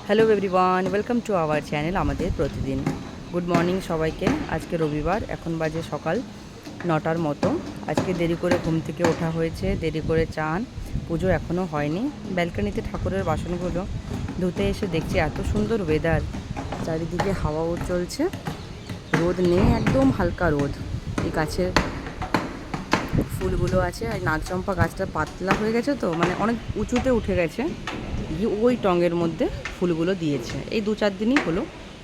Hello everyone, welcome to our channel আমাদের প্রতিদিন। Good morning সবাইকে। আজকে রবিবার, এখন বাজে সকাল 9টার মতো। আজকে দেরি করে ঘুম থেকে ওঠা হয়েছে, দেরি করে চান, পুজো এখনও হয়নি। ব্যালকনিতে ঠাকুরের বাসনগুলো ধুতে এসে দেখছি এত সুন্দর ওয়েদার, চারিদিকে হাওয়াও চলছে, রোদ নেই, একদম হালকা রোদ। এই গাছের ফুলগুলো আছে, আর নাগচম্পা গাছটা পাতলা হয়ে গেছে, তো মানে অনেক উঁচুতে উঠে গেছে, গিয়ে ওই টঙের মধ্যে ফুলগুলো দিয়েছে। এই 2-4 দিনই হলো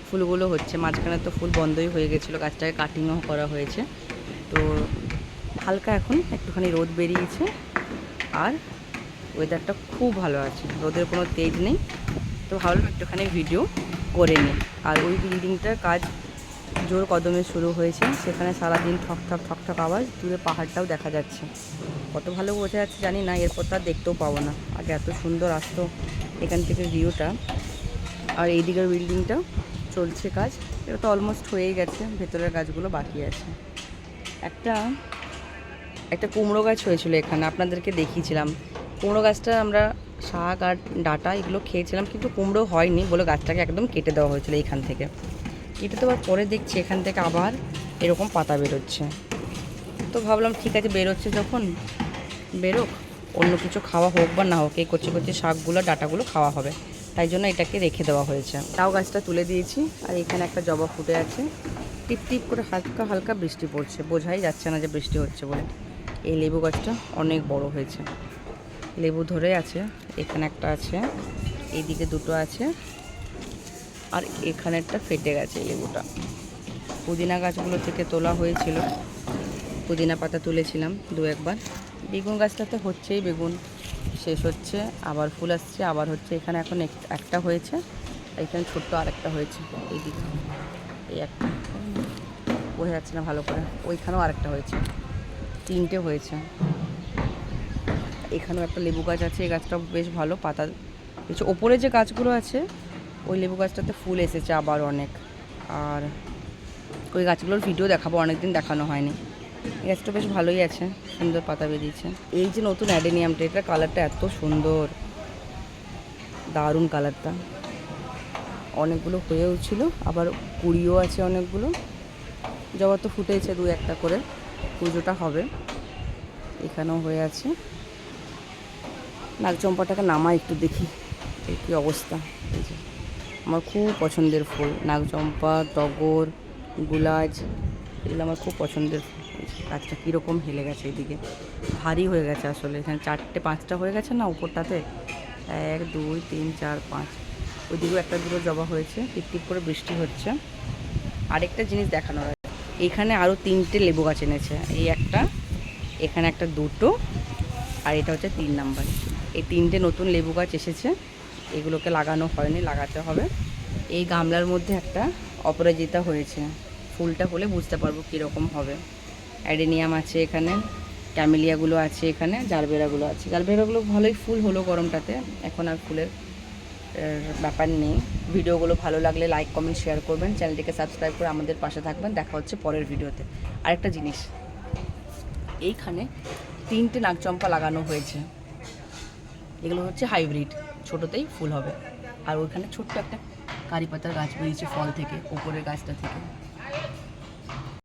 ফুলগুলো হচ্ছে, মাঝখানে তো ফুল বন্ধই হয়ে গেছিলো, গাছটাকে কাটিংও করা হয়েছে। তো হালকা এখন একটুখানি রোদ বেরিয়েছে, আর ওয়েদারটা খুব ভালো আছে, রোদের কোনো তেজ নেই। তো ভাবলাম একটুখানি ভিডিও করে নিই। আর ওই বিল্ডিংটার কাজ জোর কদমে শুরু হয়েছে, সেখানে সারাদিন ঠকঠক ঠকঠক আওয়াজ, দূরে পাহাড়টাও দেখা যাচ্ছে। কত ভালো বোঝা যাচ্ছে জানি না, এরপর তো আর দেখতেও পাবো না। আগে এত সুন্দর আসতো এখান থেকে ভিউটা। আর এই দিকের বিল্ডিংটা চলছে কাজ, এটা তো অলমোস্ট হয়েই গেছে, ভেতরের গাছগুলো বাকি আছে। একটা কুমড়ো গাছ হয়েছিল এখানে, আপনাদেরকে দেখিয়েছিলাম। কুমড়ো গাছটা আমরা শাক আর ডাঁটা এগুলো খেয়েছিলাম, কিন্তু কুমড়ো হয়নি বলে গাছটাকে একদম কেটে দেওয়া হয়েছিল। এইখান থেকে কেটে দেওয়ার পরে দেখছি এখান থেকে আবার এরকম পাতা বেরোচ্ছে। তো ভাবলাম ঠিক আছে, বেরোচ্ছে যখন বেরোক, অন্য কিছু খাওয়া হোক বা না হোক, এই কচি কচি শাকগুলো ডাঁটাগুলো খাওয়া হবে, তাই জন্য এটাকে রেখে দেওয়া হয়েছে। তাও গাছটা তুলে দিয়েছি। আর এখানে একটা জবা ফুটে আছে, টিপ টিপ করে হালকা হালকা বৃষ্টি পড়ছে, বোঝাই যাচ্ছে না যে বৃষ্টি হচ্ছে বলে। এই লেবু গাছটা অনেক বড় হয়েছে, লেবু ধরে আছে। এখানে একটা আছে, এইদিকে দুটো আছে, আর এখানে একটা ফেটে গেছে লেবুটা। পুদিনা গাছগুলো থেকে তোলা হয়েছিল, পুদিনা পাতা তুলেছিলাম 2-1 বার। বেগুন গাছটাতে হচ্ছেই, বেগুন শেষ হচ্ছে, আবার ফুল আসছে, আবার হচ্ছে। এখানে এখন একটা হয়েছে, এখানে ছোট্ট আরেকটা হয়েছে। এইদিকে এই একটা বোঝা যাচ্ছে না ভালো করে, ওইখানেও আরেকটা হয়েছে, 3টে হয়েছে। এখানেও একটা লেবু গাছ আছে, এই গাছটা বেশ ভালো পাতা কিছু। ওপরে যে গাছগুলো আছে, ওই লেবু গাছটাতে ফুল এসেছে আবার অনেক। আর ওই গাছগুলোর ভিডিও দেখাবো, অনেকদিন দেখানো হয়নি। এই গাছটা বেশ ভালোই আছে, সুন্দর পাতা বেরিয়েছে। এই যে নতুন অ্যাডেনিয়ামটা, এটার কালারটা এত সুন্দর, দারুণ কালারটা। অনেকগুলো হয়েও ছিল, আবার কুড়িও আছে অনেকগুলো। জবা তো ফুটেছে 2-1টা করে, পুজোটা হবে। এখানেও হয়ে আছে। নাগচম্পাটাকে নামা একটু দেখি এই কী অবস্থা। এই যে আমার খুব পছন্দের ফুল, নাগচম্পা, টগর, গুলাজ, এগুলো আমার খুব পছন্দের ফুল। গাছটা কীরকম হেলে গেছে, এদিকে ভারী হয়ে গেছে আসলে। এখানে 4-5টা হয়ে গেছে না উপরটাতে, 1 2 3 4 5। ওইদিকেও একটা দুটো জবা হয়েছে, টিপটিপ করে বৃষ্টি হচ্ছে। আরেকটা জিনিস দেখানোর আছে, এখানে আরও 3টে লেবু গাছ এনেছে। এই একটা, এখানে একটা, দুটো, আর এটা হচ্ছে 3 নাম্বার। এই 3টে নতুন লেবু গাছ এসেছে, এগুলোকে লাগানো হয়নি, লাগাতে হবে। এই গামলার মধ্যে একটা অপরাজিতা হয়েছে, ফুলটা হলে বুঝতে পারবো কীরকম হবে। অ্যাডেনিয়াম আছে এখানে, ক্যামেলিয়াগুলো আছে এখানে, জারবেরাগুলো আছে। জারবেরাগুলো ভালোই ফুল হলো গরমটাতে, এখন আর ফুলের ব্যাপার নেই। ভিডিওগুলো ভালো লাগলে লাইক কমেন্ট শেয়ার করবেন, চ্যানেলটিকে সাবস্ক্রাইব করে আমাদের পাশে থাকবেন। দেখা হচ্ছে পরের ভিডিওতে। আরেকটা জিনিস, এইখানে 3টে নাগচম্পা লাগানো হয়েছে, এগুলো হচ্ছে হাইব্রিড, ছোটোতেই ফুল হবে। আর ওইখানে ছোট্ট একটা কারি পাতার গাছ বেরিয়েছে ফল থেকে, ওপরের গাছটা থেকে।